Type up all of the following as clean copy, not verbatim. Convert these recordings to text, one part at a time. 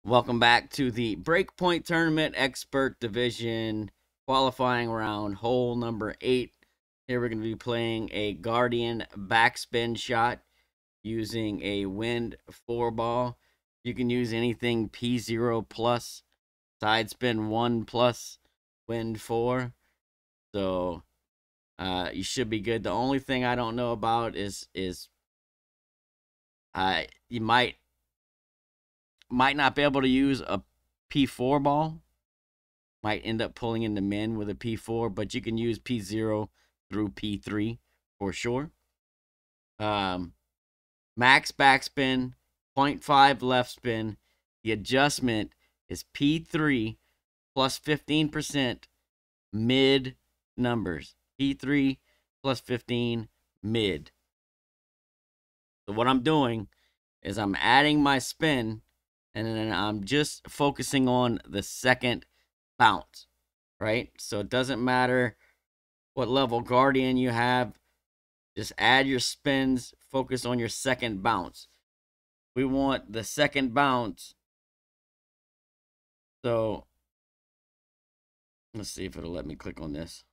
Welcome back to the Breakpoint Tournament Expert Division qualifying round, hole number 8. Here we're going to be playing a Guardian backspin shot using a Wind 4 ball. You can use anything P0 plus, side spin 1 plus, Wind 4. So you should be good. The only thing I don't know about is you might not be able to use a P4 ball. Might end up pulling into min with a P4, but you can use P0 through P3 for sure. Max backspin, 0.5 left spin. The adjustment is P3 plus 15% mid numbers. P3 plus 15 mid. So what I'm doing is I'm adding my spin, and then I'm just focusing on the second bounce, right? So it doesn't matter what level Guardian you have. Just add your spins, focus on your second bounce. We want the second bounce. So let's see if it'll let me click on this.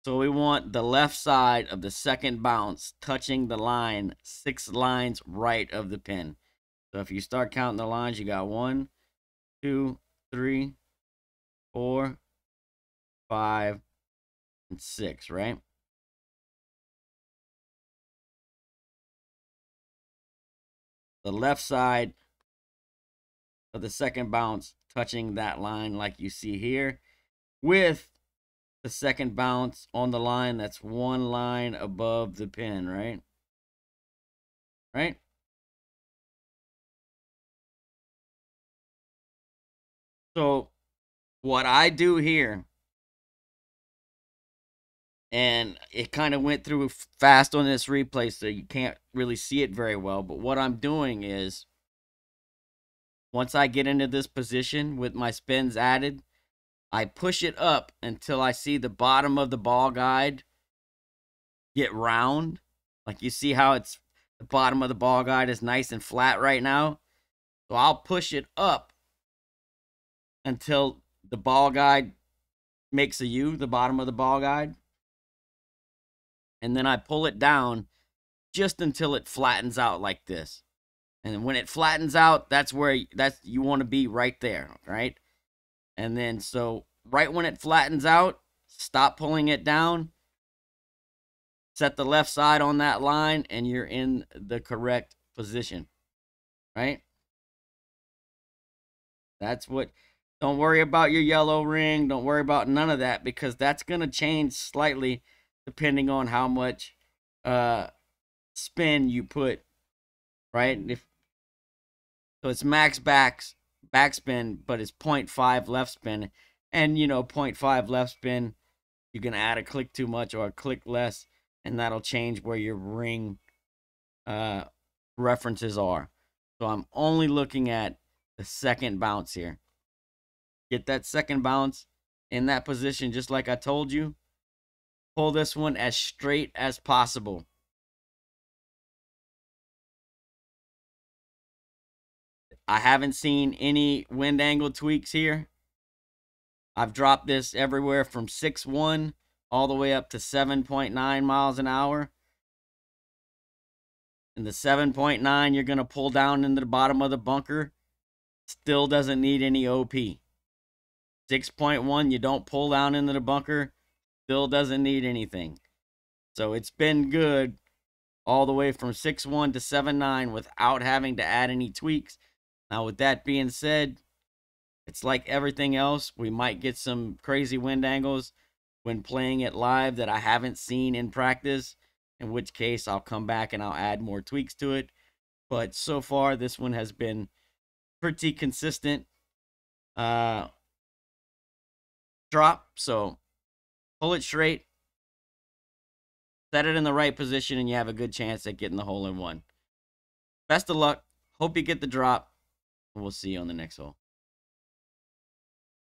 So we want the left side of the second bounce touching the line 6 lines right of the pin. So if you start counting the lines, you got 1, 2, 3, 4, 5, and 6, right? The left side of the second bounce touching that line like you see here, with the second bounce on the line that's 1 line above the pin, right? Right? So what I do here, and it kind of went through fast on this replay, so you can't really see it very well, but what I'm doing is, once I get into this position with my spins added, I push it up until I see the bottom of the ball guide get round. Like you see how it's the bottom of the ball guide is nice and flat right now. So I'll push it up until the ball guide makes a U, the bottom of the ball guide. And then I pull it down just until it flattens out like this. And when it flattens out, that's where you want to be, right there, right? And then so right when it flattens out, stop pulling it down. Set the left side on that line, and you're in the correct position, right? That's what, don't worry about your yellow ring. Don't worry about none of that, because that's going to change slightly depending on how much spin you put, right? So it's max backspin, but it's 0.5 left spin. And, 0.5 left spin, you can add a click too much or a click less, and that'll change where your ring references are. So I'm only looking at the second bounce here. Get that second bounce in that position, just like I told you. Pull this one as straight as possible. I haven't seen any wind angle tweaks here. I've dropped this everywhere from 6.1 all the way up to 7.9 miles an hour. And the 7.9 you're going to pull down into the bottom of the bunker still doesn't need any OP. 6.1 you don't pull down into the bunker, still doesn't need anything. So it's been good all the way from 6.1 to 7.9 without having to add any tweaks. Now, with that being said, it's like everything else. We might get some crazy wind angles when playing it live that I haven't seen in practice, in which case I'll come back and I'll add more tweaks to it. But so far, this one has been pretty consistent drop. So pull it straight, set it in the right position, and you have a good chance at getting the hole in one. Best of luck. Hope you get the drop. We'll see you on the next hole.